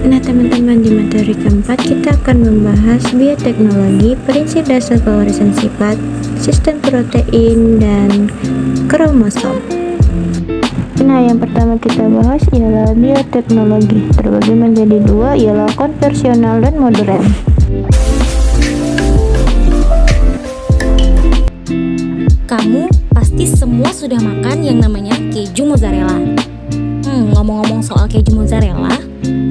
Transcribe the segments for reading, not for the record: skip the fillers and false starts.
Nah teman-teman, di materi keempat kita akan membahas bioteknologi, prinsip dasar pewarisan sifat, sistem protein, dan kromosom. Nah yang pertama kita bahas ialah bioteknologi, terbagi menjadi dua, ialah konvensional dan modern. Kamu pasti semua sudah makan yang namanya keju mozzarella. Ngomong-ngomong soal keju mozzarella,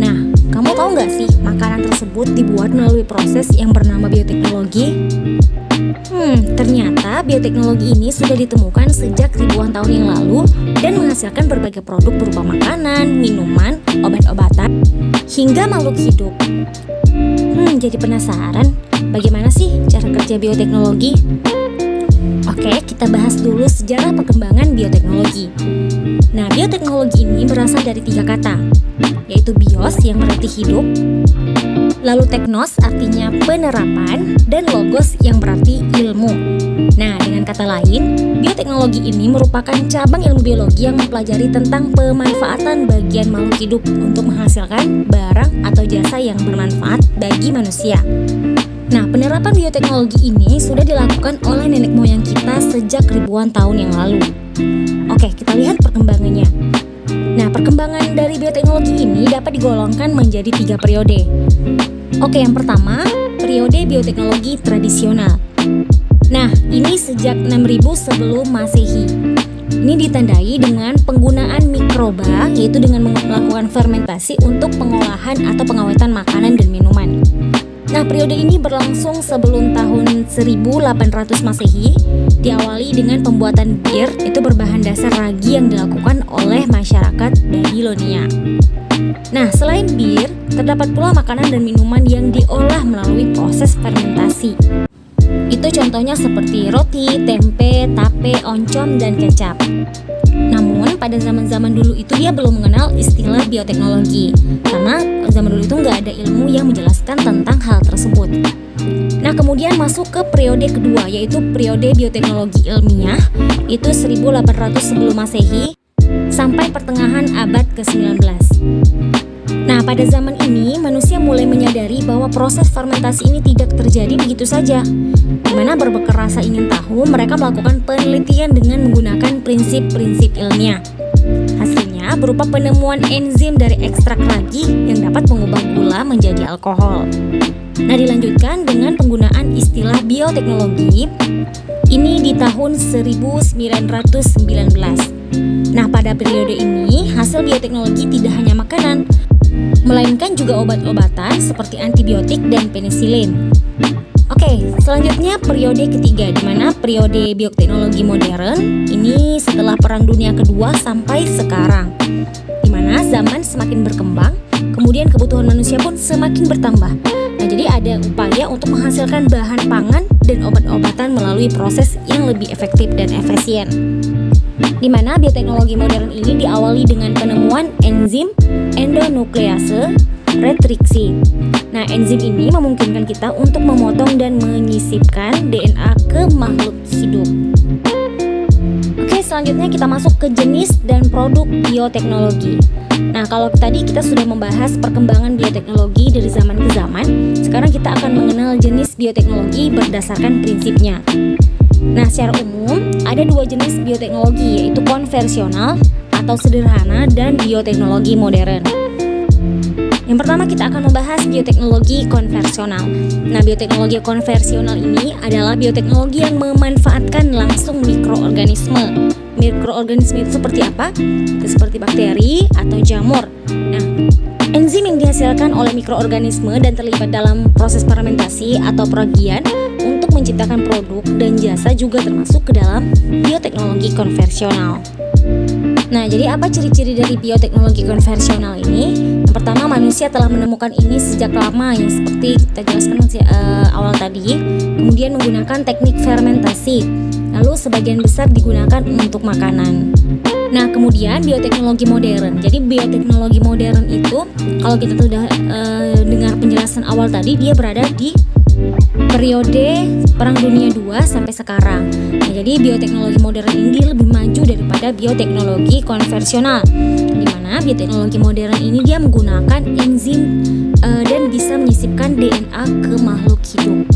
nah kamu tahu nggak sih makanan tersebut dibuat melalui proses yang bernama bioteknologi? Ternyata bioteknologi ini sudah ditemukan sejak ribuan tahun yang lalu dan menghasilkan berbagai produk berupa makanan, minuman, obat-obatan, hingga makhluk hidup. Jadi penasaran bagaimana sih cara kerja bioteknologi? Oke, kita bahas dulu sejarah perkembangan bioteknologi. Nah, bioteknologi ini berasal dari 3 kata, yaitu bios yang berarti hidup, lalu teknos artinya penerapan, dan logos yang berarti ilmu. Nah, dengan kata lain, bioteknologi ini merupakan cabang ilmu biologi yang mempelajari tentang pemanfaatan bagian makhluk hidup untuk menghasilkan barang atau jasa yang bermanfaat bagi manusia. Nah, penerapan bioteknologi ini sudah dilakukan oleh nenek moyang kita sejak ribuan tahun yang lalu. Oke, kita lihat perkembangannya. Nah, perkembangan dari bioteknologi ini dapat digolongkan menjadi 3 periode. Oke, yang pertama, periode bioteknologi tradisional. Nah, ini sejak 6000 sebelum Masehi. Ini ditandai dengan penggunaan mikroba, yaitu dengan melakukan fermentasi untuk pengolahan atau pengawetan makanan dan minuman. Nah, periode ini berlangsung sebelum tahun 1800 Masehi, diawali dengan pembuatan bir, itu berbahan dasar ragi yang dilakukan oleh masyarakat Babilonia. Nah, selain bir, terdapat pula makanan dan minuman yang diolah melalui proses fermentasi. Itu contohnya seperti roti, tempe, tape, oncom, dan kecap. Namun pada zaman-zaman dulu itu dia belum mengenal istilah bioteknologi, karena zaman dulu itu nggak ada ilmu yang menjelaskan tentang hal tersebut. Nah, kemudian masuk ke periode kedua, yaitu periode bioteknologi ilmiah, itu 1800 sebelum Masehi sampai pertengahan abad ke-19. Nah, pada zaman ini manusia mulai menyadari bahwa proses fermentasi ini tidak terjadi begitu saja. Di mana berbekal rasa ingin tahu, mereka melakukan penelitian dengan menggunakan prinsip-prinsip ilmiah. Hasilnya berupa penemuan enzim dari ekstrak ragi yang dapat mengubah gula menjadi alkohol. Nah, dilanjutkan dengan penggunaan istilah bioteknologi ini di tahun 1919. Nah, pada periode ini hasil bioteknologi tidak hanya makanan, melainkan juga obat-obatan seperti antibiotik dan penisilin. Oke, selanjutnya periode ketiga, di mana periode bioteknologi modern ini setelah Perang Dunia Kedua sampai sekarang, di mana zaman semakin berkembang, kemudian kebutuhan manusia pun semakin bertambah. Nah, jadi ada upaya untuk menghasilkan bahan pangan dan obat-obatan melalui proses yang lebih efektif dan efisien. Di mana bioteknologi modern ini diawali dengan penemuan enzim endonuklease retriksi. Nah, enzim ini memungkinkan kita untuk memotong dan menyisipkan DNA ke makhluk hidup. Oke, selanjutnya kita masuk ke jenis dan produk bioteknologi. Nah, kalau tadi kita sudah membahas perkembangan bioteknologi dari zaman ke zaman, sekarang kita akan mengenal jenis bioteknologi berdasarkan prinsipnya. Nah, secara umum ada 2 jenis bioteknologi, yaitu konvensional atau sederhana dan bioteknologi modern. Yang pertama kita akan membahas bioteknologi konvensional. Nah, bioteknologi konvensional ini adalah bioteknologi yang memanfaatkan langsung mikroorganisme. Mikroorganisme itu seperti apa? Itu seperti bakteri atau jamur. Nah, enzim yang dihasilkan oleh mikroorganisme dan terlibat dalam proses fermentasi atau peragian untuk menciptakan produk dan jasa juga termasuk ke dalam bioteknologi konvensional. Nah, jadi apa ciri-ciri dari bioteknologi konvensional ini? Yang pertama, manusia telah menemukan ini sejak lama, yang seperti kita jelaskan awal tadi. Kemudian menggunakan teknik fermentasi. Lalu sebagian besar digunakan untuk makanan. Nah, kemudian bioteknologi modern. Jadi bioteknologi modern itu, kalau kita sudah dengar penjelasan awal tadi, dia berada di periode Perang Dunia II sampai sekarang. Nah, jadi bioteknologi modern ini lebih maju daripada bioteknologi konvensional, di mana Dimana bioteknologi modern ini dia menggunakan enzim dan bisa menyisipkan DNA ke makhluk hidup.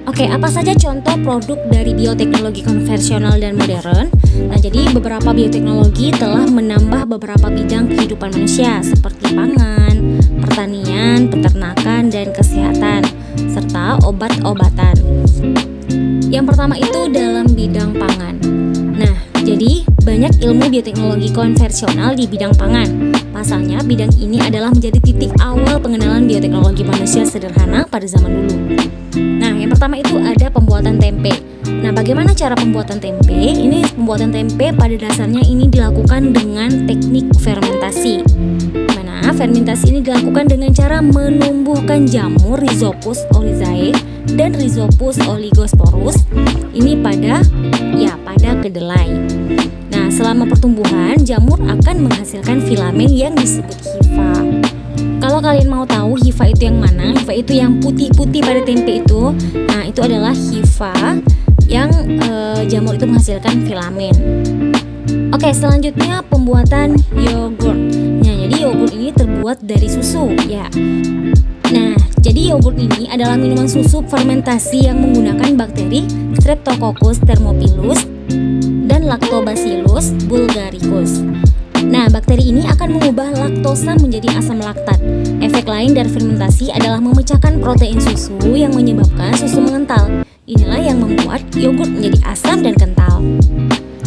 Oke, apa saja contoh produk dari bioteknologi konvensional dan modern? Nah, jadi beberapa bioteknologi telah menambah beberapa bidang kehidupan manusia seperti pangan, pertanian, peternakan, dan kesehatan, serta obat-obatan. Yang pertama itu dalam bidang pangan. Nah, jadi banyak ilmu bioteknologi konvensional di bidang pangan. Pasalnya, bidang ini adalah menjadi titik awal pengenalan bioteknologi manusia sederhana pada zaman dulu. Nah, yang pertama itu ada pembuatan tempe. Nah, bagaimana cara pembuatan tempe? Ini pembuatan tempe pada dasarnya ini dilakukan dengan teknik fermentasi. Mana fermentasi ini dilakukan dengan cara menumbuhkan jamur Rhizopus oryzae dan Rhizopus oligosporus ini pada kedelai. Nah, selama pertumbuhan, jamur akan menghasilkan filamen yang disebut hifa. Kalau kalian mau tahu hifa itu yang mana, hifa itu yang putih-putih pada tempe itu. Nah, itu adalah hifa yang jamur itu menghasilkan filamen. Oke, selanjutnya pembuatan yogurt. Nah, jadi yogurt ini terbuat dari susu, ya. Nah, jadi yogurt ini adalah minuman susu fermentasi yang menggunakan bakteri Streptococcus thermophilus dan Lactobacillus bulgaricus. Nah, bakteri ini akan mengubah laktosa menjadi asam laktat. Efek lain dari fermentasi adalah memecahkan protein susu yang menyebabkan susu mengental. Inilah yang membuat yogurt menjadi asam dan kental.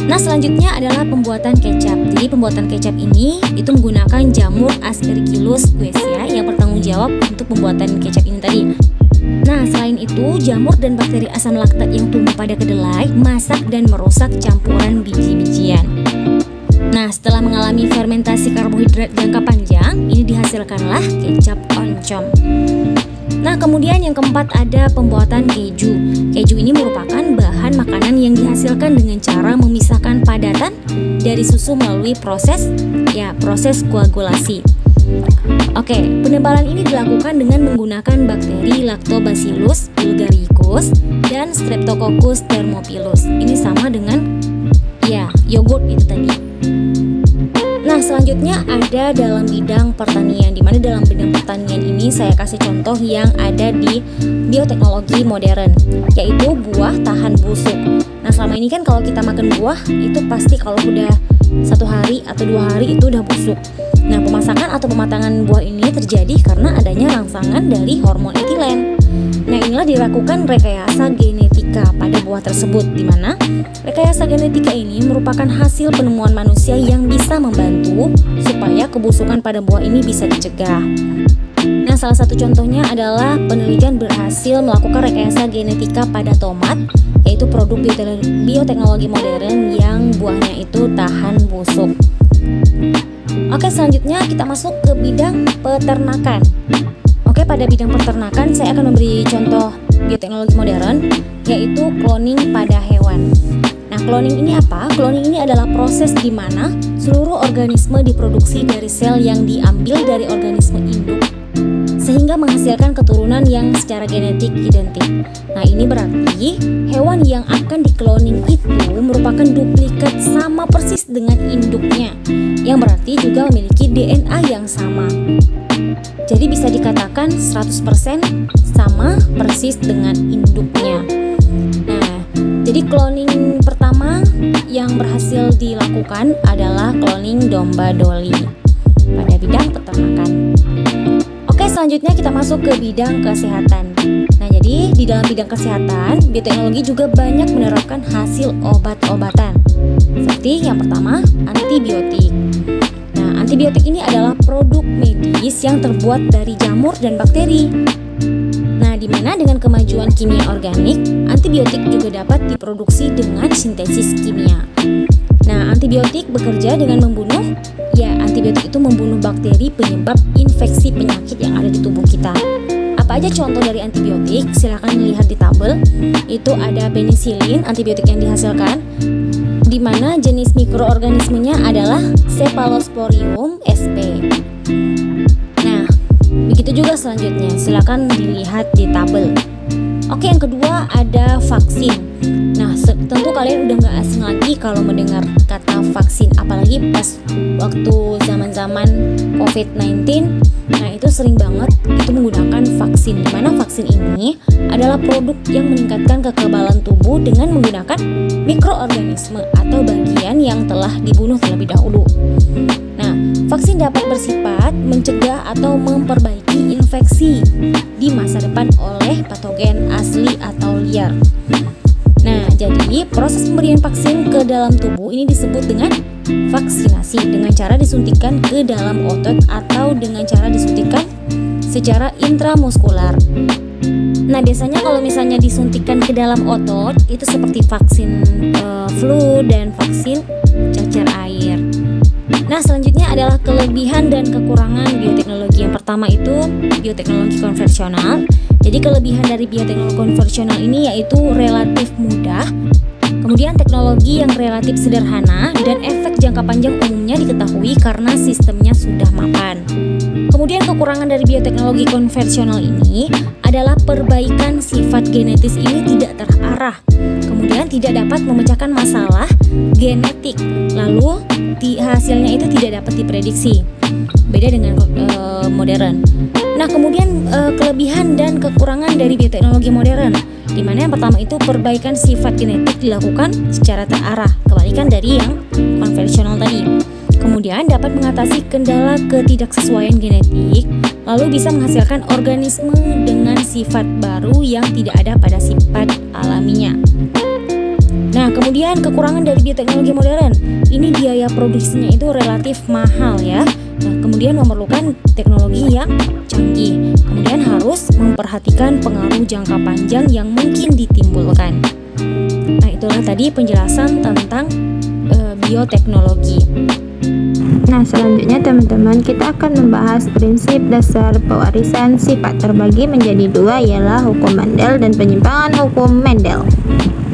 Nah, selanjutnya adalah pembuatan kecap. Jadi pembuatan kecap ini itu menggunakan jamur Aspergillus guesia yang bertanggung jawab untuk pembuatan kecap ini tadi. Nah, selain itu, jamur dan bakteri asam laktat yang tumbuh pada kedelai masak dan merusak campuran biji-bijian. Nah, setelah mengalami fermentasi karbohidrat jangka panjang, ini dihasilkanlah kecap oncom. Nah, kemudian yang keempat ada pembuatan keju. Keju ini merupakan bahan makanan yang dihasilkan dengan cara memisahkan padatan dari susu melalui proses koagulasi. Oke, penebalan ini dilakukan dengan menggunakan bakteri Lactobacillus bulgaricus dan Streptococcus thermophilus. Ini sama dengan yogurt itu tadi. Nah, selanjutnya ada dalam bidang pertanian, di mana dalam bidang pertanian ini saya kasih contoh yang ada di bioteknologi modern, yaitu buah tahan busuk. Nah, selama ini kan kalau kita makan buah itu pasti kalau udah 1 hari atau 2 hari itu udah busuk. Nah, pemasakan atau pematangan buah ini terjadi karena adanya rangsangan dari hormon etilen. Nah, inilah dilakukan rekayasa genetika pada buah tersebut, di mana rekayasa genetika ini merupakan hasil penemuan manusia yang bisa membantu supaya kebusukan pada buah ini bisa dicegah. Nah, salah satu contohnya adalah penelitian berhasil melakukan rekayasa genetika pada tomat, yaitu produk bioteknologi modern yang buahnya itu tahan busuk. Oke, selanjutnya kita masuk ke bidang peternakan. Oke, pada bidang peternakan saya akan memberi contoh bioteknologi modern, yaitu cloning pada hewan. Nah, cloning ini apa? Cloning ini adalah proses di mana seluruh organisme diproduksi dari sel yang diambil dari organisme induk, sehingga menghasilkan keturunan yang secara genetik identik. Nah, ini berarti hewan yang akan dikloning itu merupakan duplikat sama persis dengan induknya, yang berarti juga memiliki DNA yang sama. Jadi bisa dikatakan 100% sama persis dengan induknya. Nah, jadi cloning pertama yang berhasil dilakukan adalah cloning domba Dolly pada bidang peternakan. Oke, selanjutnya kita masuk ke bidang kesehatan. Nah, jadi di dalam bidang kesehatan, bioteknologi juga banyak menerapkan hasil obat-obatan. Seperti yang pertama, antibiotik. Nah, antibiotik ini adalah produk medis yang terbuat dari jamur dan bakteri. Nah, di mana dengan kemajuan kimia organik, antibiotik juga dapat diproduksi dengan sintesis kimia. Nah, antibiotik bekerja dengan antibiotik itu membunuh bakteri penyebab infeksi penyakit yang ada di tubuh kita. Apa aja contoh dari antibiotik? Silahkan lihat di tabel. Itu ada penisilin, antibiotik yang dihasilkan, di mana jenis mikroorganismenya adalah Cephalosporium sp. Nah, begitu juga selanjutnya, silakan dilihat di tabel. Oke, yang kedua ada vaksin. Nah, tentu kalian udah gak asing lagi kalau mendengar kata vaksin, apalagi pas waktu zaman-zaman COVID-19. Nah, itu sering banget itu menggunakan vaksin, dimana vaksin ini adalah produk yang meningkatkan kekebalan tubuh dengan menggunakan mikroorganisme atau bagian yang telah dibunuh terlebih dahulu. Nah, vaksin dapat bersifat mencegah atau memperbaiki infeksi di masa depan oleh patogen asli atau liar. Nah, jadi proses pemberian vaksin ke dalam tubuh ini disebut dengan vaksinasi dengan cara disuntikan ke dalam otot atau dengan cara disuntikan secara intramuskular. Nah, biasanya kalau misalnya disuntikan ke dalam otot itu seperti vaksin flu dan vaksin cacar air. Nah, selanjutnya adalah kelebihan dan kekurangan bioteknologi. Yang pertama itu bioteknologi konvensional. Jadi kelebihan dari bioteknologi konvensional ini yaitu relatif mudah, kemudian teknologi yang relatif sederhana, dan efek jangka panjang umumnya diketahui karena sistemnya sudah mapan. Kemudian kekurangan dari bioteknologi konvensional ini adalah perbaikan sifat genetis ini tidak terarah, kemudian tidak dapat memecahkan masalah genetik, lalu hasilnya itu tidak dapat diprediksi. Beda dengan modern. Nah, kemudian kelebihan dan kekurangan dari bioteknologi modern, di mana yang pertama itu perbaikan sifat genetik dilakukan secara terarah, kebalikan dari yang konvensional tadi. Kemudian dapat mengatasi kendala ketidaksesuaian genetik, lalu bisa menghasilkan organisme dengan sifat baru yang tidak ada pada sifat alaminya. Nah, kemudian kekurangan dari bioteknologi modern, ini biaya produksinya itu relatif mahal ya. Nah, kemudian memerlukan teknologi yang canggih. Kemudian harus memperhatikan pengaruh jangka panjang yang mungkin ditimbulkan. Nah, itulah tadi penjelasan tentang bioteknologi. Nah, selanjutnya teman-teman kita akan membahas prinsip dasar pewarisan sifat terbagi menjadi dua, ialah hukum Mendel dan penyimpangan hukum Mendel.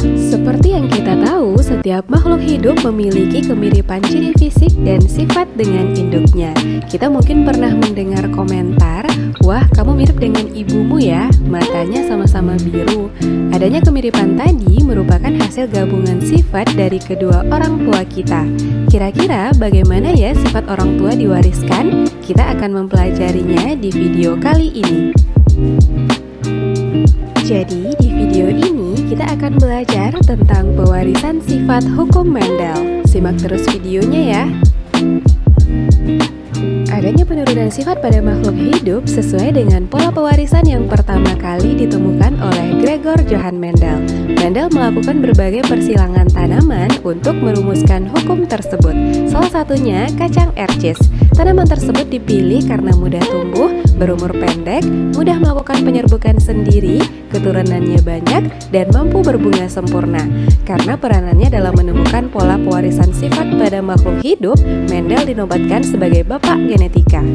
Seperti yang kita tahu, setiap makhluk hidup memiliki kemiripan ciri fisik dan sifat dengan induknya. Kita mungkin pernah mendengar komentar, "Wah, kamu mirip dengan ibumu ya, matanya sama-sama biru." Adanya kemiripan tadi merupakan hasil gabungan sifat dari kedua orang tua kita. Kira-kira bagaimana ya sifat orang tua diwariskan? Kita akan mempelajarinya di video kali ini. Jadi, di video ini kita akan belajar tentang pewarisan sifat hukum Mendel. Simak terus videonya ya. Adanya penurunan sifat pada makhluk hidup sesuai dengan pola pewarisan yang pertama kali ditemukan oleh Gregor Johann Mendel. Mendel melakukan berbagai persilangan tanaman untuk merumuskan hukum tersebut. Salah satunya kacang ercis. Tanaman tersebut dipilih karena mudah tumbuh, berumur pendek, mudah melakukan penyerbukan sendiri, keturunannya banyak, dan mampu berbunga sempurna. Karena peranannya dalam menemukan pola pewarisan sifat pada makhluk hidup, Mendel dinobatkan sebagai bapak genetika.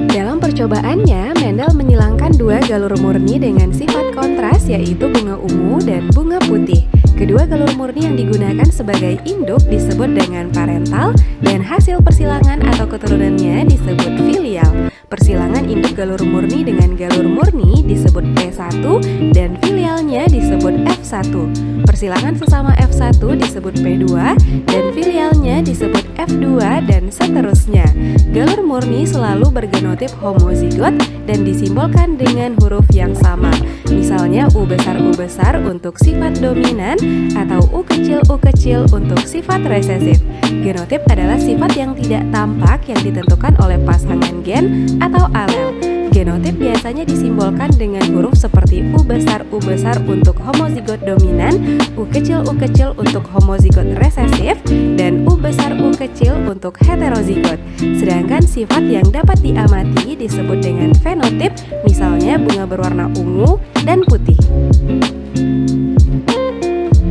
Dalam percobaannya, Mendel menyilangkan dua galur murni dengan sifat kontras, yaitu bunga ungu dan bunga putih. Kedua galur murni yang digunakan sebagai induk disebut dengan parental, dan hasil persilangan atau keturunannya disebut filial. Persilangan induk galur murni dengan galur murni disebut P1 dan filialnya disebut F1. Persilangan sesama F1 disebut P2 dan filialnya disebut F2 dan seterusnya. Galur murni selalu bergenotip homozigot dan disimbolkan dengan huruf yang sama. Misalnya U besar untuk sifat dominan atau U kecil untuk sifat resesif. Genotip adalah sifat yang tidak tampak yang ditentukan oleh pasangan gen atau alel. Genotip biasanya disimbolkan dengan huruf seperti U besar untuk homozigot dominan, U kecil untuk homozigot resesif, dan U besar untuk heterozigot. Sedangkan sifat yang dapat diamati disebut dengan fenotip, misalnya bunga berwarna ungu dan putih.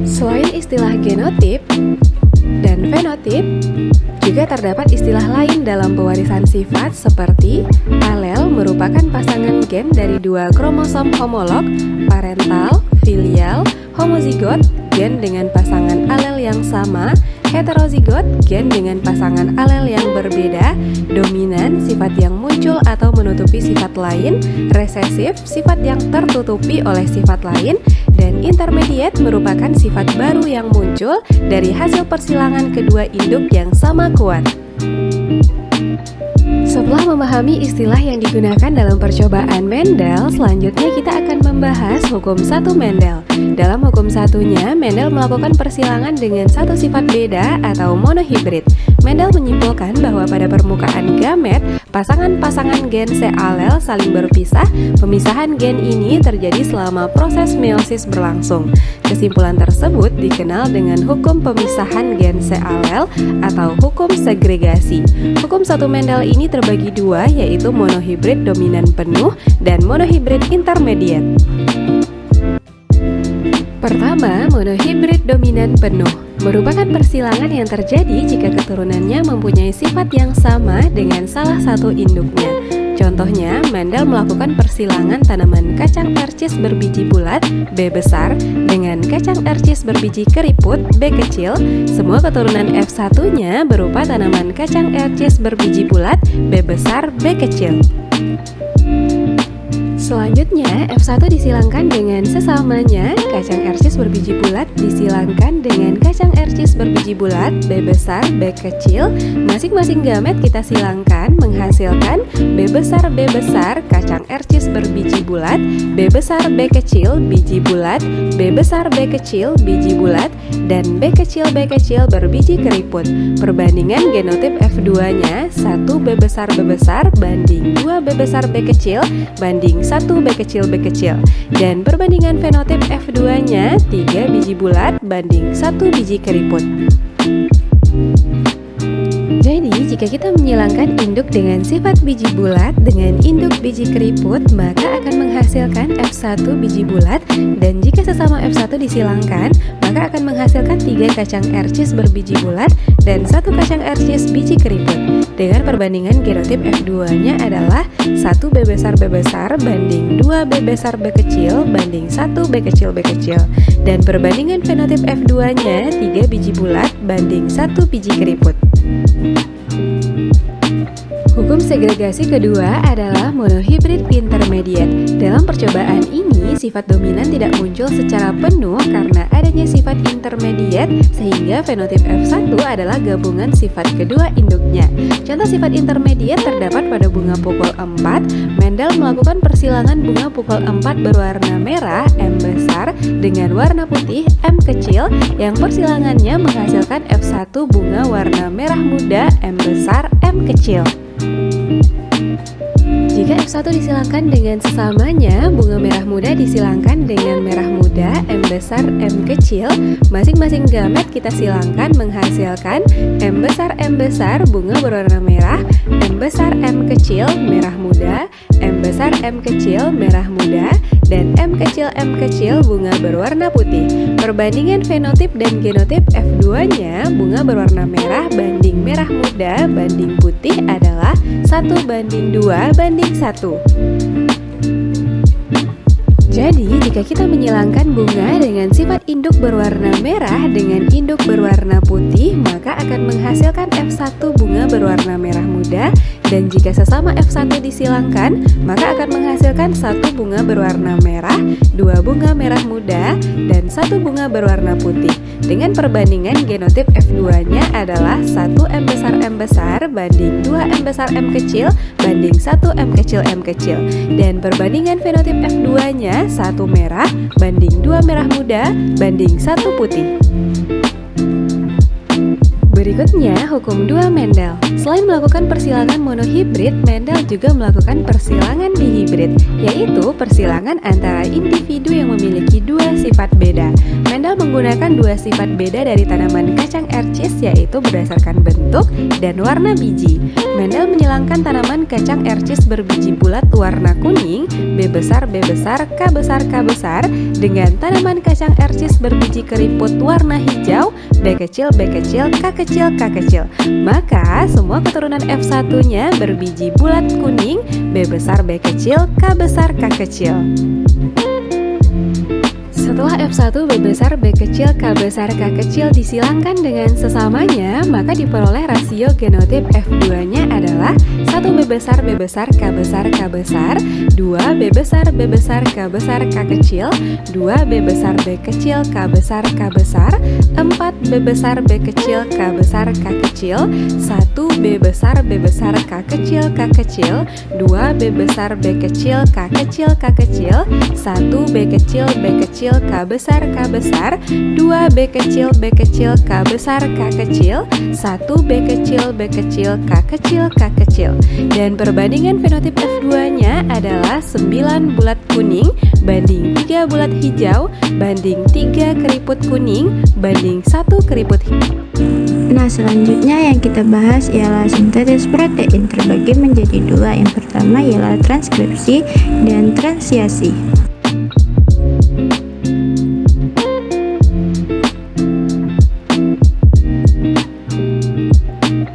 Selain istilah genotip dan fenotip, juga terdapat istilah lain dalam pewarisan sifat seperti alel merupakan pasangan gen dari dua kromosom homolog, parental, filial, homozigot, gen dengan pasangan alel yang sama, heterozigot, gen dengan pasangan alel yang berbeda, dominan, sifat yang muncul atau menutupi sifat lain, resesif, sifat yang tertutupi oleh sifat lain, dan intermediate merupakan sifat baru yang muncul dari hasil persilangan kedua induk yang sama kuat. Setelah memahami istilah yang digunakan dalam percobaan Mendel, selanjutnya kita akan membahas hukum satu Mendel. Dalam hukum satunya, Mendel melakukan persilangan dengan satu sifat beda atau monohibrid. Mendel menyimpulkan bahwa pada permukaan gamet, pasangan-pasangan gen sealel saling berpisah. Pemisahan gen ini terjadi selama proses meiosis berlangsung. Kesimpulan tersebut dikenal dengan hukum pemisahan gen sealel atau hukum segregasi. Hukum satu Mendel ini terbagi dua, yaitu monohibrid dominan penuh dan monohibrid intermediate. Pertama, monohibrid dominan penuh merupakan persilangan yang terjadi jika keturunannya mempunyai sifat yang sama dengan salah satu induknya. Contohnya, Mendel melakukan persilangan tanaman kacang ercis berbiji bulat B besar dengan kacang ercis berbiji keriput B kecil. Semua keturunan F1-nya berupa tanaman kacang ercis berbiji bulat B besar B kecil. Selanjutnya, F1 disilangkan dengan sesamanya, kacang ercis berbiji bulat disilangkan dengan kacang ercis berbiji bulat B besar B kecil. Masing-masing gamet kita silangkan menghasilkan B besar kacang ercis berbiji bulat, B besar B kecil biji bulat, B besar B kecil biji bulat, dan B kecil berbiji keriput. Perbandingan genotip F2-nya 1 B besar banding 2 B besar B kecil banding 1 B kecil, dan perbandingan fenotip F2-nya 3 biji bulat banding 1 biji keriput. Jadi, jika kita menyilangkan induk dengan sifat biji bulat dengan induk biji keriput, maka akan menghasilkan F1 biji bulat, dan jika sesama F1 disilangkan, maka akan menghasilkan 3 kacang ercis berbiji bulat dan 1 kacang ercis biji keriput. Dengan perbandingan genotip F2-nya adalah 1 B besar banding 2 B besar B kecil banding 1 B kecil, dan perbandingan fenotip F2-nya 3 biji bulat banding 1 biji keriput. Hukum segregasi kedua adalah monohibrid intermediate. Dalam percobaan ini, sifat dominan tidak muncul secara penuh karena adanya sifat intermediate, sehingga fenotip F1 adalah gabungan sifat kedua induknya. Contoh sifat intermediate terdapat pada bunga pukul 4. Mendel melakukan persilangan bunga pukul 4 berwarna merah M besar dengan warna putih M kecil, yang persilangannya menghasilkan F1 bunga warna merah muda M besar M kecil. Jika F1 disilangkan dengan sesamanya, bunga merah muda disilangkan dengan merah muda M besar M kecil. Masing-masing gamet kita silangkan menghasilkan M besar bunga berwarna merah, M besar M kecil merah muda, M besar M kecil merah muda, dan M kecil bunga berwarna putih. Perbandingan fenotip dan genotip F2-nya, bunga berwarna merah banding merah muda banding putih adalah 1 banding 2 banding 1. Jadi, jika kita menyilangkan bunga dengan sifat induk berwarna merah dengan induk berwarna putih, maka akan menghasilkan F1 bunga berwarna merah muda, dan jika sesama F1 disilangkan, maka akan menghasilkan 1 bunga berwarna merah, 2 bunga merah muda, dan 1 bunga berwarna putih. Dengan perbandingan genotip F2-nya adalah 1 M besar banding 2 M besar M kecil banding 1 M kecil, dan perbandingan fenotip F2-nya 1 merah banding 2 merah muda banding 1 putih. Berikutnya, hukum 2 Mendel. Selain melakukan persilangan monohibrid, Mendel juga melakukan persilangan dihibrid, yaitu persilangan antara individu yang memiliki dua sifat beda. Mendel menggunakan dua sifat beda dari tanaman kacang ercis, yaitu berdasarkan bentuk dan warna biji. Mendel menyilangkan tanaman kacang ercis berbiji bulat warna kuning B besar, K besar dengan tanaman kacang ercis berbiji keriput warna hijau B kecil, K kecil. Maka semua keturunan F1-nya berbiji bulat kuning B besar, K kecil. Setelah F1 B besar B kecil K besar K kecil disilangkan dengan sesamanya, maka diperoleh rasio genotip F2-nya adalah 1 B besar B besar K besar K besar, 2 B besar B besar K besar K kecil, 2 B besar B kecil K besar K besar, 4 B besar B kecil K besar K kecil, 1 B besar B besar K kecil K kecil, 2 B besar B kecil K kecil K kecil, 1 B kecil B kecil K besar K besar, 2 B kecil B kecil K besar K kecil, 1 B kecil B kecil K kecil K kecil. Dan perbandingan fenotip F2-nya adalah 9 bulat kuning banding 3 bulat hijau banding 3 keriput kuning banding 1 keriput hijau. Nah, selanjutnya yang kita bahas ialah sintesis protein terbagi menjadi dua. Yang pertama ialah transkripsi dan transiasi.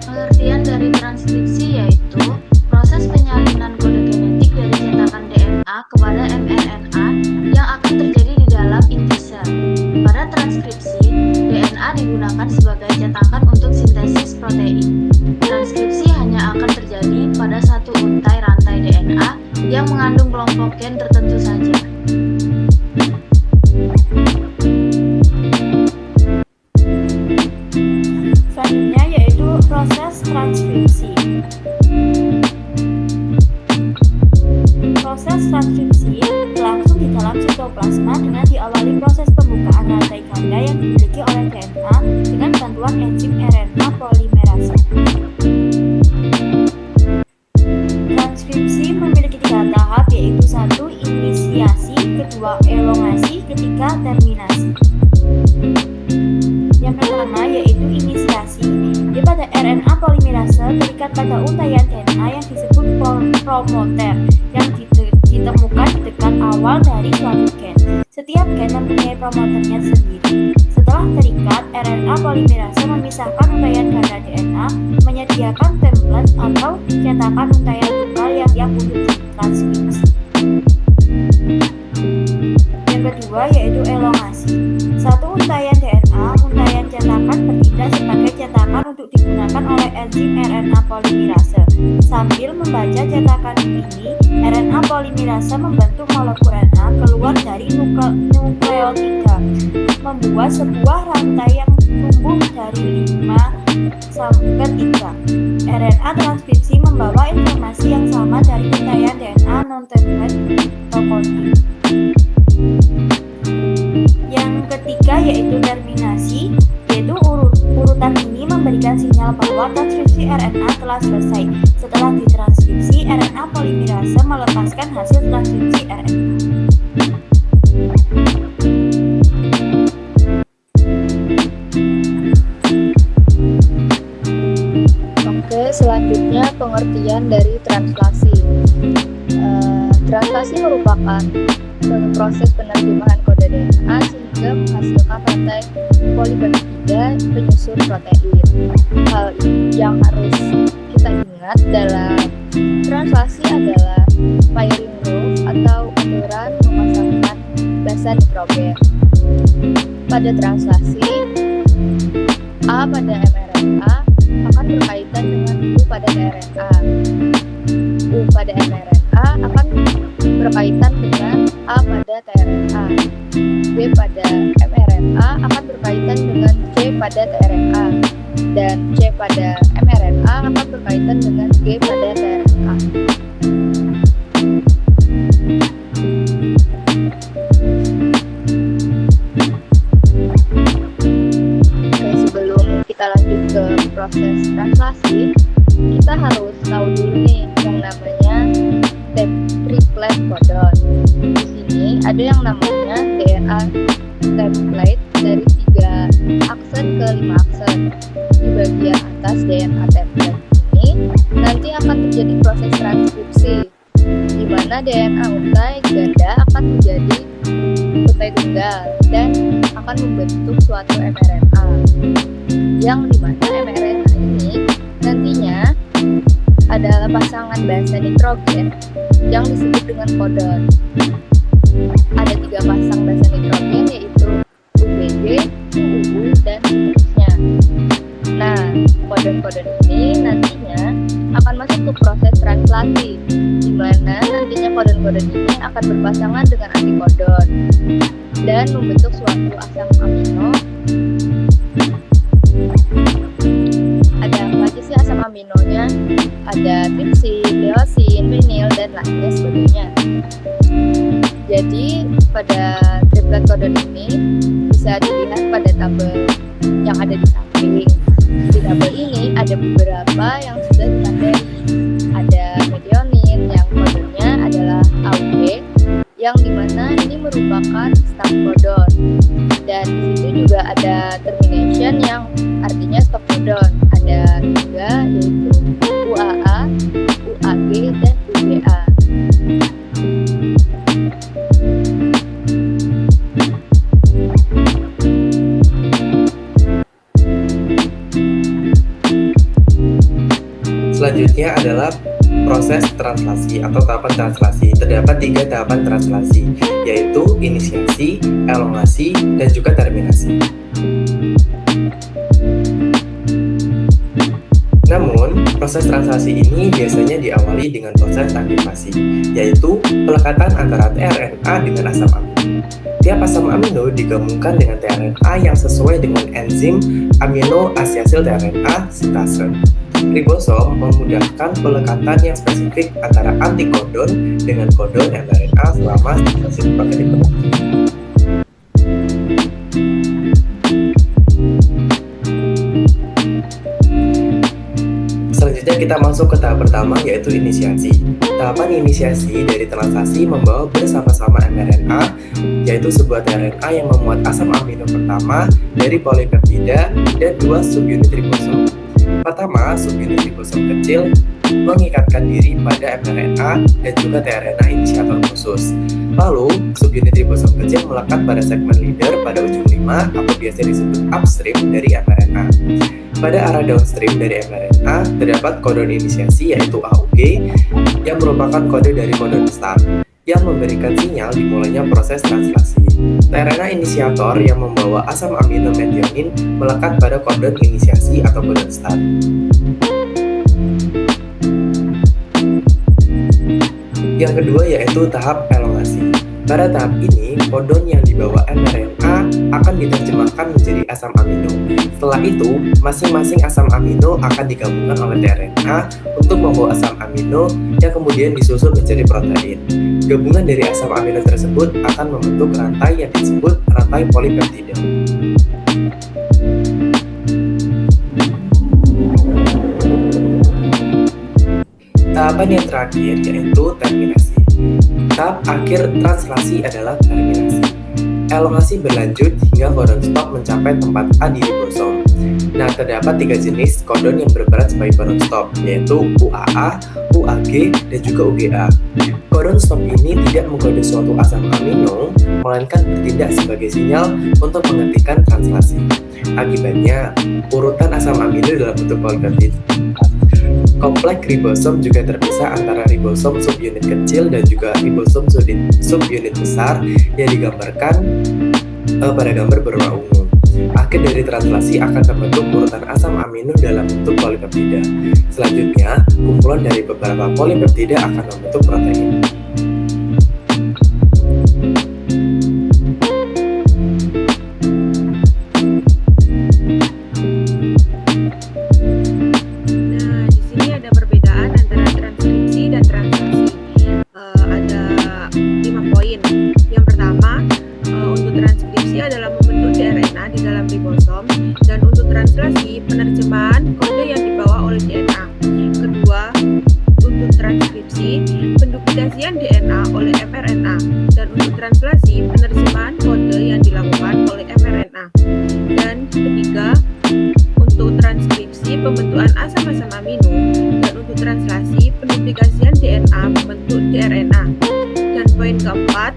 Pengertian dari transkripsi yaitu proses penyalinan kode genetik dari cetakan DNA kepada mRNA yang akan terjadi di dalam inti sel. Pada transkripsi, DNA digunakan sebagai cetakan untuk sintesis protein. Transkripsi hanya akan terjadi pada satu untai rantai DNA yang mengandung kelompok gen tertentu saja. Selanjutnya yaitu proses transkripsi. Proses transkripsi berlangsung di dalam sitoplasma dengan diawali proses pembukaan rantai ganda yang dimiliki oleh DNA dengan bantuan enzim RNA polimerase. Transkripsi memiliki 3 tahap, yaitu 1. Inisiasi, 2. Elongasi, 3. Terminasi. Yang pertama yaitu inisiasi. Pada RNA polimerase terikat pada untaian DNA yang disebut promoter yang ditemukan di dekat awal dari suatu gen. Setiap gen mempunyai promoternya sendiri. Setelah terikat, RNA polimerase memisahkan untaian ganda DNA, menyediakan template atau cetakan untaian tunggal yang siap untuk ditranskripsi. Yang kedua yaitu elongasi. Satu untaian DNA, untaian cetakan bertindak sebagai cetakan untuk digunakan oleh enzim RNA polimerase. Sambil membaca cetakan ini, RNA polimerase membentuk molekul RNA keluar dari nukleotida, membuat sebuah rantai yang tumbuh dari 5 sampai 3. RNA transkripsi membawa informasi yang sama dari untaian DNA non-template tokotin. Yang ketiga yaitu terminasi, yaitu urutan ini memberikan sinyal bahwa transkripsi RNA telah selesai. Setelah ditranskripsi, RNA polimerase melepaskan hasil transkripsi RNA. Oke, selanjutnya pengertian dari translasi. Translasi merupakan proses penerjemahan kode DNA sehingga menghasilkan rantai polipeptida penyusun protein. Hal yang harus kita ingat dalam translasi adalah firing rule atau aturan memasangkan basa nitrogen. Pada translasi, A pada mRNA akan berkaitan dengan U pada tRNA. U pada mRNA akan berkaitan dengan A pada tRNA. G pada mRNA akan berkaitan dengan C pada tRNA. Dan C pada mRNA akan berkaitan dengan G pada tRNA. Sebelum kita lanjut ke proses translasi, kita harus tahu dulu nih yang namanya triplet codon. Di sini ada yang namanya DNA template dari 3 aksen ke 5 aksen. Di bagian atas DNA template ini nanti akan terjadi proses transkripsi, di mana DNA untai ganda akan menjadi untai tunggal dan akan membentuk suatu mRNA. Yang dimana mRNA ini nantinya adalah pasangan basa nitrogen yang disebut dengan kodon. ada 3 pasang basa nitrogen, yaitu UPG, UUU, dan seterusnya. Nah, kodon-kodon ini nantinya akan masuk ke proses translasi, di mana nantinya kodon-kodon ini akan berpasangan dengan antikodon dan membentuk suatu asam amino. Ada apa aja sih asam aminonya? Ada tripsin, leusin, vinil, dan lainnya sebagainya. Jadi pada triplet kodon ini bisa dilihat pada tabel yang ada di samping. Di tabel ini ada beberapa yang sudah ditandai. Ada medionin yang kodonnya adalah AUG, yang dimana ini merupakan stop kodon. Dan di situ juga ada termination yang artinya stop kodon. Ada juga yaitu UAA, UAG, dan UGA. Selanjutnya adalah proses translasi atau tahapan translasi. Terdapat 3 tahapan translasi, yaitu inisiasi, elongasi, dan juga terminasi. Namun, proses translasi ini biasanya diawali dengan proses aktivasi, yaitu pelekatan antara tRNA dengan asam amino. Tiap asam amino digabungkan dengan tRNA yang sesuai dengan enzim aminoasiasil tRNA sintase. Ribosom memudahkan pelekatan yang spesifik antara antikodon dengan kodon mRNA selama proses protein. Selanjutnya kita masuk ke tahap pertama, yaitu inisiasi. Tahapan inisiasi dari translasi membawa bersama-sama mRNA, yaitu sebuah tRNA yang memuat asam amino pertama dari polipeptida dan 2 subunit ribosom. Pertama, subunit ribosom kecil mengikatkan diri pada mRNA dan juga tRNA inisiator khusus. Lalu, subunit ribosom kecil melekat pada segmen leader pada ujung 5 atau biasa disebut upstream dari mRNA. Pada arah downstream dari mRNA terdapat kodon inisiasi yaitu AUG yang merupakan kode dari kodon start yang memberikan sinyal dimulainya proses translasi. tRNA inisiator yang membawa asam amino medionin melekat pada kodon inisiasi atau kodon start. Yang kedua yaitu tahap elongasi. Pada tahap ini, kodon yang dibawa mRNA akan diterjemahkan menjadi asam amino. Setelah itu, masing-masing asam amino akan digabungkan oleh tRNA untuk membawa asam amino yang kemudian disusun menjadi protein. Gabungan dari asam amino tersebut akan membentuk rantai yang disebut rantai polipeptida. Tahapan yang terakhir yaitu terminasi. Tahap akhir translasi adalah terminasi. Elongasi berlanjut hingga kodon stop mencapai tempat A di ribosom. Nah, terdapat 3 jenis kodon yang berperan sebagai kodon stop, yaitu UAA, UAG, dan juga UGA. Kodon stop ini tidak mengkode suatu asam amino, melainkan bertindak sebagai sinyal untuk menghentikan translasi. Akibatnya, urutan asam amino dalam bentuk polipeptida. Kompleks ribosom juga terpisah antara ribosom subunit kecil dan juga ribosom subunit besar yang digambarkan pada gambar berwarna ungu. Akhir dari translasi akan terbentuk urutan asam amino dalam bentuk polipeptida. Selanjutnya, kumpulan dari beberapa polipeptida akan membentuk protein. Adalah membentuk DNA di dalam ribosom, dan untuk translasi penerjemahan kode yang dibawa oleh DNA. Kedua, untuk transkripsi penduplikasian DNA oleh mRNA, dan untuk translasi penerjemahan kode yang dilakukan oleh mRNA. Dan ketiga, untuk transkripsi pembentukan asam-asam amino, dan untuk translasi penduplikasian DNA membentuk tRNA. Dan poin keempat,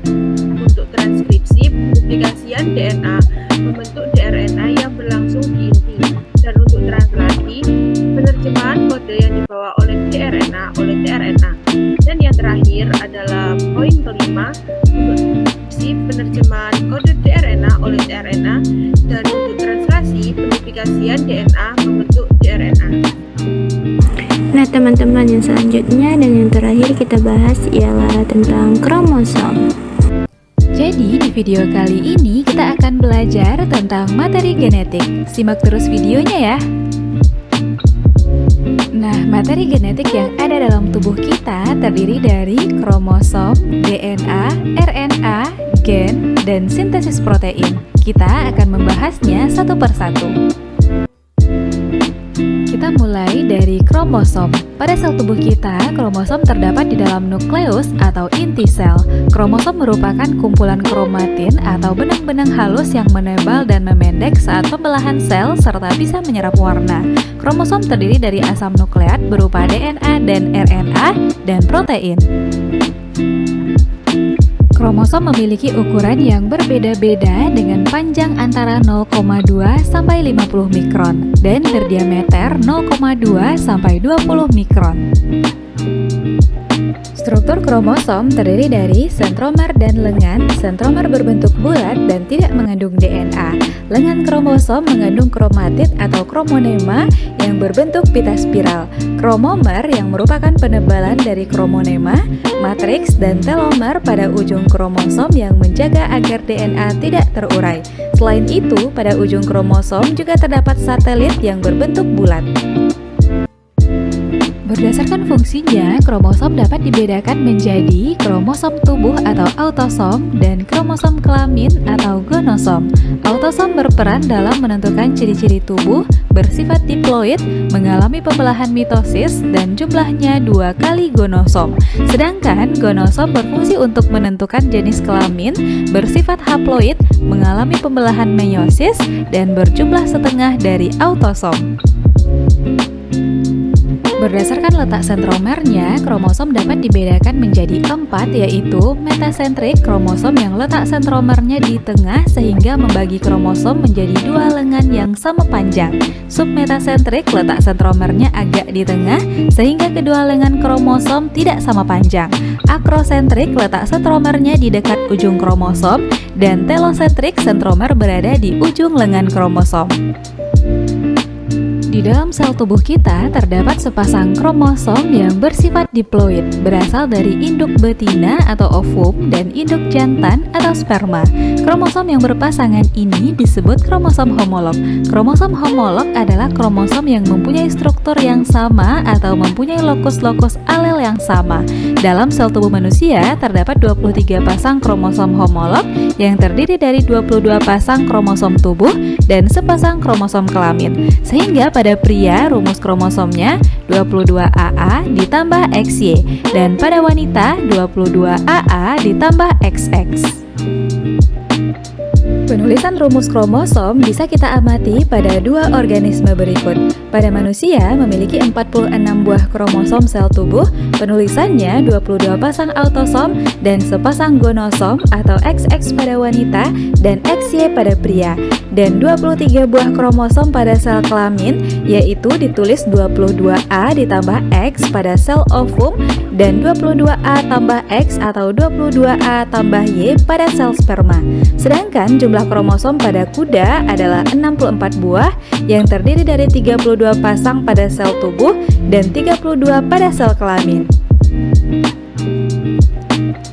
untuk transkripsi penduplikasian DNA membentuk tRNA yang berlangsung di inti. Dan untuk translasi penerjemahan kode yang dibawa oleh tRNA. Dan yang terakhir adalah poin kelima, untuk transkripsi penerjemahan kode tRNA oleh tRNA, dan untuk translasi penduplikasian DNA membentuk tRNA. Nah teman-teman, yang selanjutnya dan yang terakhir kita bahas ialah tentang kromosom. Jadi di video kali ini kita akan belajar tentang materi genetik. Simak terus videonya ya. Nah, materi genetik yang ada dalam tubuh kita terdiri dari kromosom, DNA, RNA, gen, dan sintesis protein. Kita akan membahasnya satu persatu. Kita mulai dari kromosom. Pada sel tubuh kita, kromosom terdapat di dalam nukleus atau inti sel. Kromosom merupakan kumpulan kromatin atau benang-benang halus yang menebal dan memendek saat pembelahan sel serta bisa menyerap warna. Kromosom terdiri dari asam nukleat berupa DNA dan RNA dan protein. Kromosom memiliki ukuran yang berbeda-beda dengan panjang antara 0,2 sampai 50 mikron dan berdiameter 0,2 sampai 20 mikron. Struktur kromosom terdiri dari sentromer dan lengan. Sentromer berbentuk bulat dan tidak mengandung DNA. Lengan kromosom mengandung kromatid atau kromonema yang berbentuk pita spiral. Kromomer yang merupakan penebalan dari kromonema, matriks, dan telomer pada ujung kromosom yang menjaga agar DNA tidak terurai. Selain itu, pada ujung kromosom juga terdapat satelit yang berbentuk bulat. Berdasarkan fungsinya, kromosom dapat dibedakan menjadi kromosom tubuh atau autosom dan kromosom kelamin atau gonosom. Autosom berperan dalam menentukan ciri-ciri tubuh, bersifat diploid, mengalami pembelahan mitosis, dan jumlahnya 2 kali gonosom. Sedangkan gonosom berfungsi untuk menentukan jenis kelamin, bersifat haploid, mengalami pembelahan meiosis, dan berjumlah setengah dari autosom. Berdasarkan letak sentromernya, kromosom dapat dibedakan menjadi 4, yaitu metasentrik, kromosom yang letak sentromernya di tengah sehingga membagi kromosom menjadi 2 lengan yang sama panjang. Submetasentrik, letak sentromernya agak di tengah sehingga kedua lengan kromosom tidak sama panjang. Akrosentrik, letak sentromernya di dekat ujung kromosom, dan telosentrik, sentromer berada di ujung lengan kromosom. Di dalam sel tubuh kita terdapat sepasang kromosom yang bersifat diploid, berasal dari induk betina atau ovum dan induk jantan atau sperma. Kromosom yang berpasangan ini disebut kromosom homolog. Kromosom homolog adalah kromosom yang mempunyai struktur yang sama atau mempunyai lokus-lokus alel yang sama. Dalam sel tubuh manusia terdapat 23 pasang kromosom homolog yang terdiri dari 22 pasang kromosom tubuh dan sepasang kromosom kelamin. Sehingga pada pria rumus kromosomnya 22AA ditambah XY dan pada wanita 22AA ditambah XX. Penulisan rumus kromosom bisa kita amati pada 2 organisme berikut. Pada manusia memiliki 46 buah kromosom sel tubuh, penulisannya 22 pasang autosom dan sepasang gonosom atau XX pada wanita dan XY pada pria, dan 23 buah kromosom pada sel kelamin, yaitu ditulis 22A ditambah X pada sel ovum dan 22A tambah X atau 22A tambah Y pada sel sperma. Sedangkan jumlah kromosom pada kuda adalah 64 buah yang terdiri dari 32 pasang pada sel tubuh dan 32 pada sel kelamin.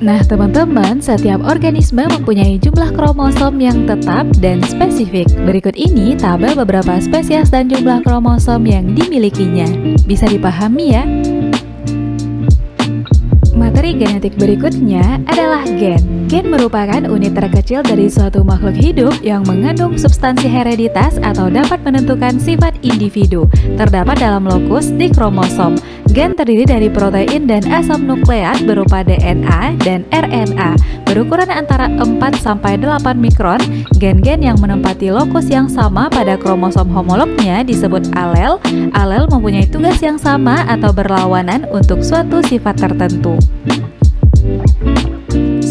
Nah teman-teman, setiap organisme mempunyai jumlah kromosom yang tetap dan spesifik. Berikut ini tabel beberapa spesies dan jumlah kromosom yang dimilikinya. Bisa dipahami ya? Materi genetik berikutnya adalah gen. Gen merupakan unit terkecil dari suatu makhluk hidup yang mengandung substansi hereditas atau dapat menentukan sifat individu. Terdapat dalam lokus di kromosom. Gen terdiri dari protein dan asam nukleat berupa DNA dan RNA. Berukuran antara 4-8 mikron, gen-gen yang menempati lokus yang sama pada kromosom homolognya disebut alel. Alel mempunyai tugas yang sama atau berlawanan untuk suatu sifat tertentu.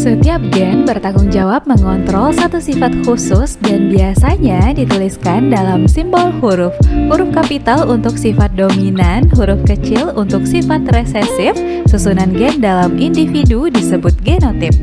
Setiap gen bertanggung jawab mengontrol satu sifat khusus dan biasanya dituliskan dalam simbol huruf. Huruf kapital untuk sifat dominan, huruf kecil untuk sifat resesif. Susunan gen dalam individu disebut genotip.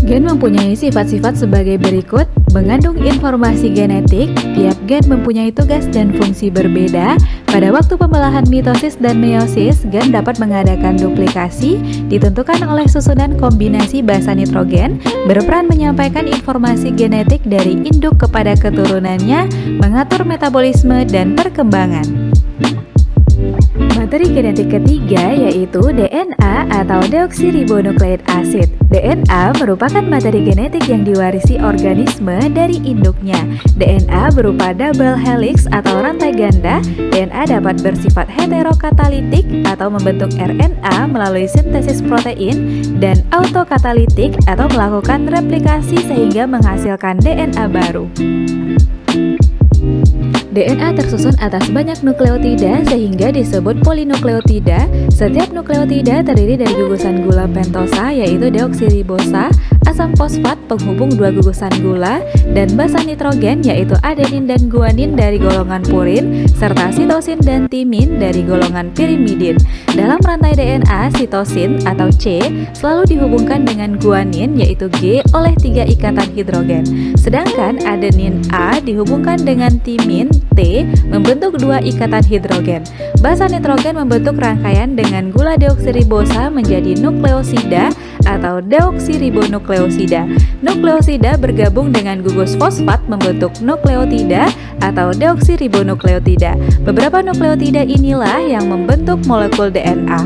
Gen mempunyai sifat-sifat sebagai berikut: mengandung informasi genetik, tiap gen mempunyai tugas dan fungsi berbeda. Pada waktu pembelahan mitosis dan meiosis, gen dapat mengadakan duplikasi, ditentukan oleh susunan kombinasi basa nitrogen, berperan menyampaikan informasi genetik dari induk kepada keturunannya, mengatur metabolisme dan perkembangan. Materi genetik ketiga yaitu DNA atau deoksiribonukleik asid. DNA merupakan materi genetik yang diwarisi organisme dari induknya. DNA berupa double helix atau rantai ganda. DNA dapat bersifat heterokatalitik atau membentuk RNA melalui sintesis protein dan autokatalitik atau melakukan replikasi sehingga menghasilkan DNA baru. DNA tersusun atas banyak nukleotida sehingga disebut polinukleotida. Setiap nukleotida terdiri dari gugusan gula pentosa yaitu deoksiribosa, asam fosfat penghubung dua gugusan gula, dan basa nitrogen yaitu adenin dan guanin dari golongan purin, serta sitosin dan timin dari golongan pirimidin. Dalam rantai DNA, sitosin atau C selalu dihubungkan dengan guanin yaitu G oleh 3 ikatan hidrogen. Sedangkan adenin A dihubungkan dengan timin T membentuk 2 ikatan hidrogen. Basa nitrogen membentuk rangkaian dengan gula deoksiribosa menjadi nukleosida atau deoksiribonukleosida. Nukleosida bergabung dengan gugus fosfat membentuk nukleotida atau deoksiribonukleotida. Beberapa nukleotida inilah yang membentuk molekul DNA.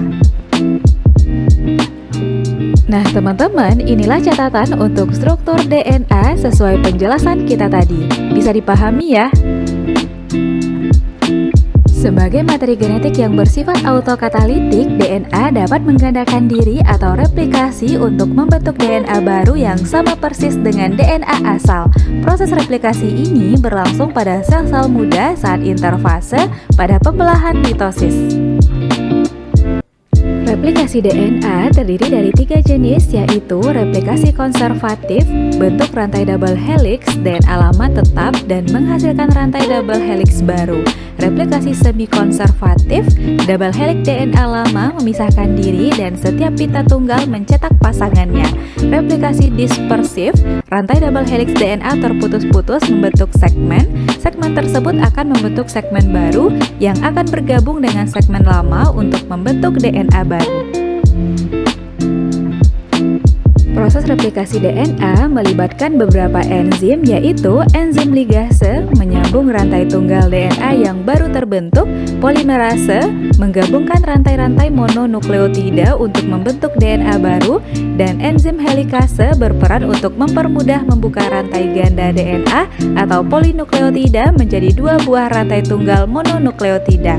Nah teman-teman, inilah catatan untuk struktur DNA sesuai penjelasan kita tadi. Bisa dipahami ya? Sebagai materi genetik yang bersifat autokatalitik, DNA dapat menggandakan diri atau replikasi untuk membentuk DNA baru yang sama persis dengan DNA asal. Proses replikasi ini berlangsung pada sel-sel muda saat interfase pada pembelahan mitosis. Replikasi DNA terdiri dari 3 jenis yaitu replikasi konservatif, bentuk rantai double helix dan alamat tetap dan menghasilkan rantai double helix baru. Replikasi semi-konservatif, double helix DNA lama memisahkan diri dan setiap pita tunggal mencetak pasangannya. Replikasi dispersif, rantai double helix DNA terputus-putus membentuk segmen. Segmen tersebut akan membentuk segmen baru yang akan bergabung dengan segmen lama untuk membentuk DNA baru. Proses replikasi DNA melibatkan beberapa enzim yaitu enzim ligase menyambung rantai tunggal DNA yang baru terbentuk, polimerase menggabungkan rantai-rantai mononukleotida untuk membentuk DNA baru, dan enzim helikase berperan untuk mempermudah membuka rantai ganda DNA atau polinukleotida menjadi 2 buah rantai tunggal mononukleotida.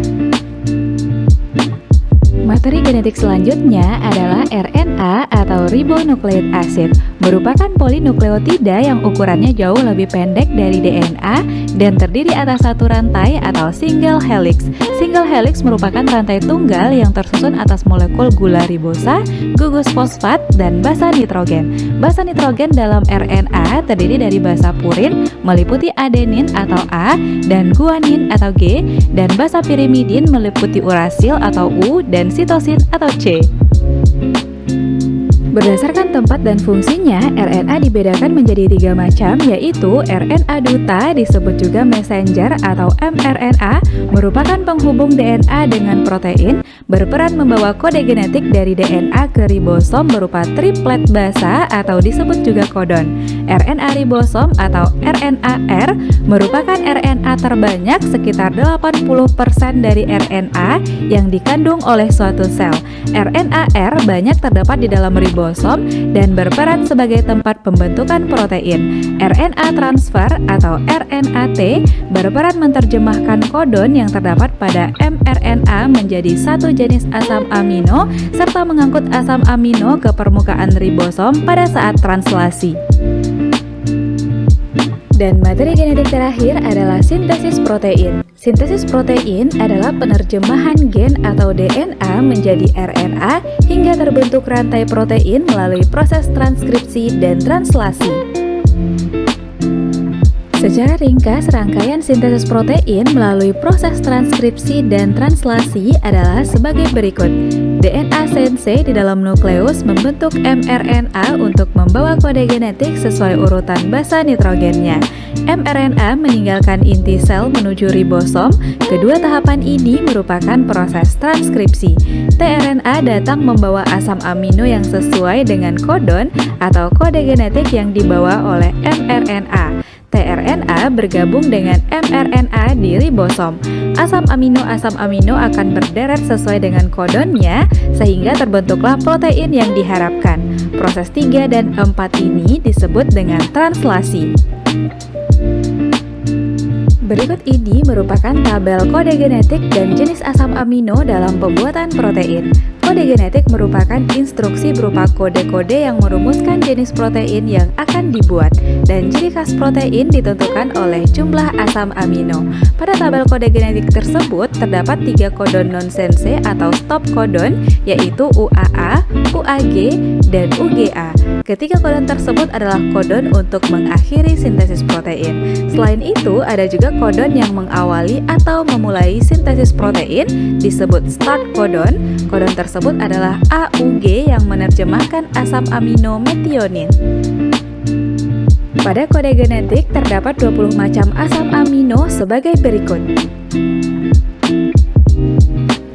Materi genetik selanjutnya adalah RNA atau ribonukleik asid, merupakan polinukleotida yang ukurannya jauh lebih pendek dari DNA dan terdiri atas satu rantai atau single helix. Single helix merupakan rantai tunggal yang tersusun atas molekul gula ribosa, gugus fosfat, dan basa nitrogen. Basa nitrogen dalam RNA terdiri dari basa purin meliputi adenin atau A dan guanin atau G, dan basa pirimidin meliputi urasil atau U dan sitosin atau C. Berdasarkan tempat dan fungsinya, RNA dibedakan menjadi 3 macam, yaitu RNA duta disebut juga messenger atau mRNA, merupakan penghubung DNA dengan protein, berperan membawa kode genetik dari DNA ke ribosom berupa triplet basa atau disebut juga kodon. RNA ribosom atau RNA-R merupakan RNA terbanyak sekitar 80% dari RNA yang dikandung oleh suatu sel. RNA-R banyak terdapat di dalam ribosom dan berperan sebagai tempat pembentukan protein. RNA transfer atau RNA-T berperan menerjemahkan kodon yang terdapat pada mRNA menjadi satu jenis asam amino serta mengangkut asam amino ke permukaan ribosom pada saat translasi. Dan materi genetik terakhir adalah sintesis protein. Sintesis protein adalah penerjemahan gen atau DNA menjadi RNA hingga terbentuk rantai protein melalui proses transkripsi dan translasi. Secara ringkas, rangkaian sintesis protein melalui proses transkripsi dan translasi adalah sebagai berikut. DNA sense di dalam nukleus membentuk mRNA untuk membawa kode genetik sesuai urutan basa nitrogennya. mRNA meninggalkan inti sel menuju ribosom. Kedua tahapan ini merupakan proses transkripsi. tRNA datang membawa asam amino yang sesuai dengan kodon atau kode genetik yang dibawa oleh mRNA. tRNA bergabung dengan mRNA di ribosom. Asam amino akan berderet sesuai dengan kodonnya sehingga terbentuklah protein yang diharapkan. Proses 3 dan 4 ini disebut dengan translasi. Berikut ini merupakan tabel kode genetik dan jenis asam amino dalam pembuatan protein. Kode genetik merupakan instruksi berupa kode-kode yang merumuskan jenis protein yang akan dibuat, dan ciri khas protein ditentukan oleh jumlah asam amino. Pada tabel kode genetik tersebut terdapat 3 kodon non-sense atau stop kodon, yaitu UAA, UAG, dan UGA. Ketiga kodon tersebut adalah kodon untuk mengakhiri sintesis protein. Selain itu, ada juga kodon yang mengawali atau memulai sintesis protein, disebut start kodon. Kodon tersebut adalah AUG yang menerjemahkan asam amino metionin. Pada kode genetik terdapat 20 macam asam amino sebagai berikut.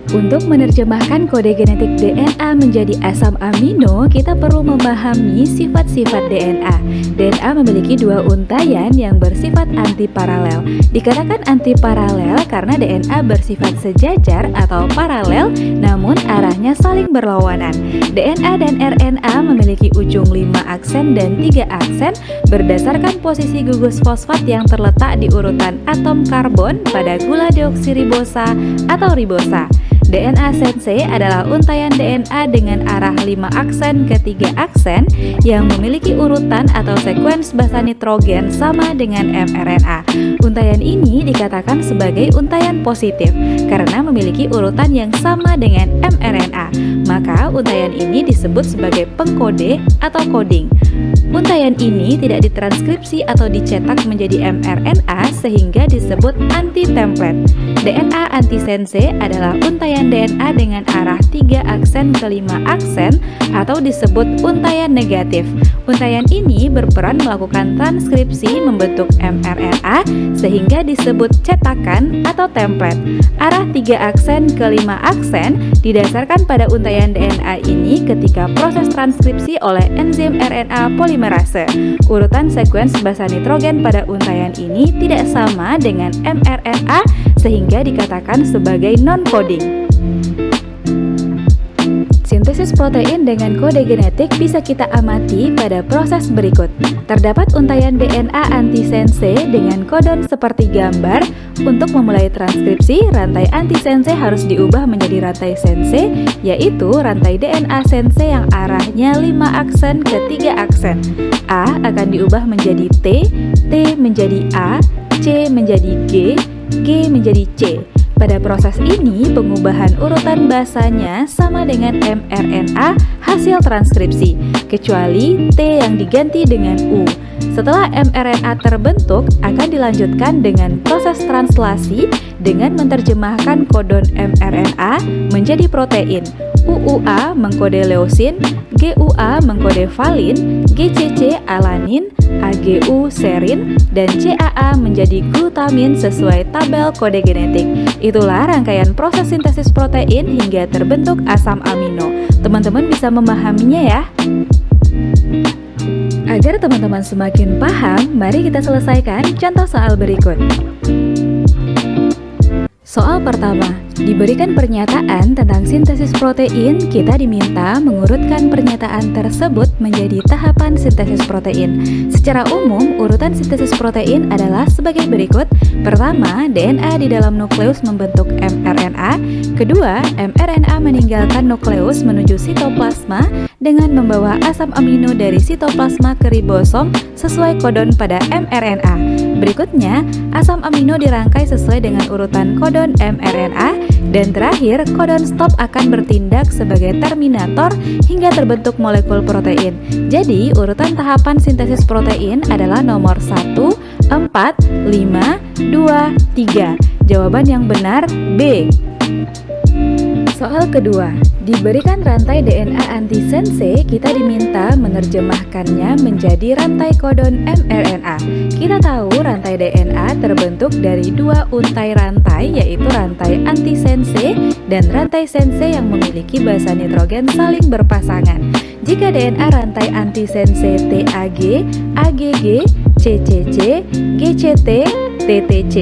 Untuk menerjemahkan kode genetik DNA menjadi asam amino, kita perlu memahami sifat-sifat DNA. DNA memiliki 2 untayan yang bersifat antiparalel. Dikatakan antiparalel karena DNA bersifat sejajar atau paralel, namun arahnya saling berlawanan. DNA dan RNA memiliki ujung 5 aksen dan 3 aksen berdasarkan posisi gugus fosfat yang terletak di urutan atom karbon pada gula deoksiribosa atau ribosa. DNA sense adalah untaian DNA dengan arah 5 aksen ke 3 aksen yang memiliki urutan atau sekuens basa nitrogen sama dengan mRNA. Untaian ini dikatakan sebagai untaian positif karena memiliki urutan yang sama dengan mRNA. Maka untaian ini disebut sebagai pengkode atau coding. Untaian ini tidak ditranskripsi atau dicetak menjadi mRNA sehingga disebut anti-template. DNA antisense adalah untaian DNA dengan arah 3 aksen ke 5 aksen atau disebut untaian negatif. Untaian ini berperan melakukan transkripsi membentuk mRNA sehingga disebut cetakan atau template. Arah 3 aksen ke 5 aksen didasarkan pada untaian DNA ini ketika proses transkripsi oleh enzim RNA polimerase. Urutan sekuens basa nitrogen pada untaian ini tidak sama dengan mRNA sehingga dikatakan sebagai non-coding. Sintesis protein dengan kode genetik bisa kita amati pada proses berikut. Terdapat untaian DNA antisense dengan kodon seperti gambar. Untuk memulai transkripsi, rantai antisense harus diubah menjadi rantai sense, yaitu rantai DNA sense yang arahnya 5 aksen ke 3 aksen. A akan diubah menjadi T, T menjadi A, C menjadi G, G menjadi C. Pada proses ini, pengubahan urutan basanya sama dengan mRNA hasil transkripsi, kecuali T yang diganti dengan U. Setelah mRNA terbentuk, akan dilanjutkan dengan proses translasi dengan menerjemahkan kodon mRNA menjadi protein. UUA mengkode leusin, GUA mengkode valin, GCC alanin, AGU serin, dan CAA menjadi glutamin sesuai tabel kode genetik. Itulah rangkaian proses sintesis protein hingga terbentuk asam amino. Teman-teman bisa memahaminya ya. Agar teman-teman semakin paham, mari kita selesaikan contoh soal berikut. Soal pertama, diberikan pernyataan tentang sintesis protein, kita diminta mengurutkan pernyataan tersebut menjadi tahapan sintesis protein. Secara umum, urutan sintesis protein adalah sebagai berikut. Pertama, DNA di dalam nukleus membentuk mRNA. Kedua, mRNA meninggalkan nukleus menuju sitoplasma dengan membawa asam amino dari sitoplasma ke ribosom sesuai kodon pada mRNA. Berikutnya, asam amino dirangkai sesuai dengan urutan kodon mRNA, dan terakhir, kodon stop akan bertindak sebagai terminator hingga terbentuk molekul protein. Jadi, urutan tahapan sintesis protein adalah nomor 1, 4, 5, 2, 3. Jawaban yang benar B. Soal kedua, Diberikan rantai DNA antisense, kita diminta menerjemahkannya menjadi rantai kodon mRNA. Kita tahu rantai DNA terbentuk dari dua untai rantai, yaitu rantai antisense dan rantai sense yang memiliki basa nitrogen saling berpasangan. Jika DNA rantai antisense TAG, AGG, CCC, GCT, TTC,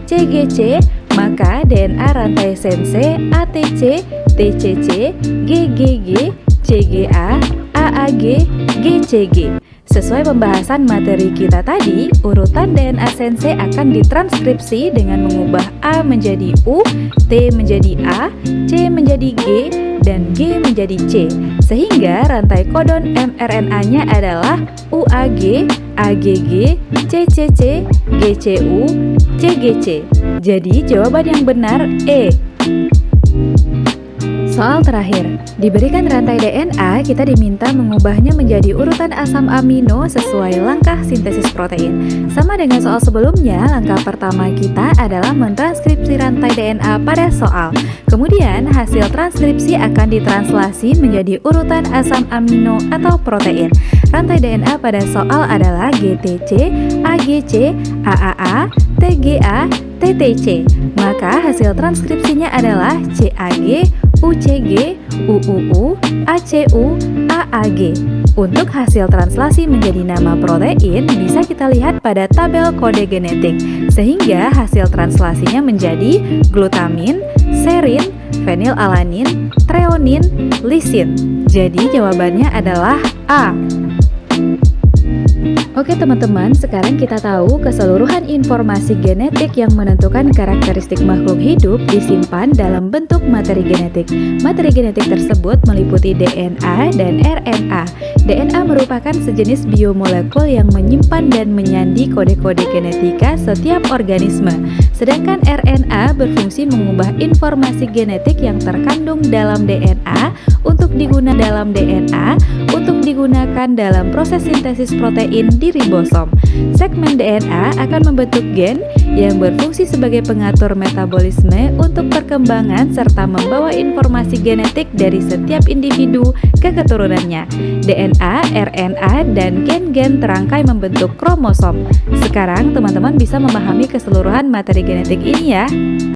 CGC, maka DNA rantai sense ATC, TCC, GGG, CGA, AAG, GCG. Sesuai pembahasan materi kita tadi, urutan DNA sense akan ditranskripsi dengan mengubah A menjadi U, T menjadi A, C menjadi G, dan G menjadi C. Sehingga rantai kodon mRNA-nya adalah UAG, AGG, CCC, GCU, CGC. Jadi jawaban yang benar E. Soal terakhir, diberikan rantai DNA, kita diminta mengubahnya menjadi urutan asam amino sesuai langkah sintesis protein. Sama dengan soal sebelumnya, langkah pertama kita adalah mentranskripsi rantai DNA pada soal. Kemudian, hasil transkripsi akan ditranslasi menjadi urutan asam amino atau protein. Rantai DNA pada soal adalah GTC, AGC, AAA, TGA, TTC. Maka hasil transkripsinya adalah CAG, UCG, UUU, ACU, AAG. Untuk hasil translasi menjadi nama protein bisa kita lihat pada tabel kode genetik, sehingga hasil translasinya menjadi glutamin, serin, fenilalanin, treonin, lisin. Jadi jawabannya adalah A. Oke teman-teman, sekarang kita tahu keseluruhan informasi genetik yang menentukan karakteristik makhluk hidup disimpan dalam bentuk materi genetik. Materi genetik tersebut meliputi DNA dan RNA. DNA merupakan sejenis biomolekul yang menyimpan dan menyandi kode-kode genetika setiap organisme. Sedangkan RNA berfungsi mengubah informasi genetik yang terkandung dalam DNA untuk digunakan dalam proses sintesis protein di ribosom. Segmen DNA akan membentuk gen yang berfungsi sebagai pengatur metabolisme untuk perkembangan serta membawa informasi genetik dari setiap individu ke keturunannya. DNA, RNA, dan gen-gen terangkai membentuk kromosom. Sekarang teman-teman bisa memahami keseluruhan materi genetik ini ya.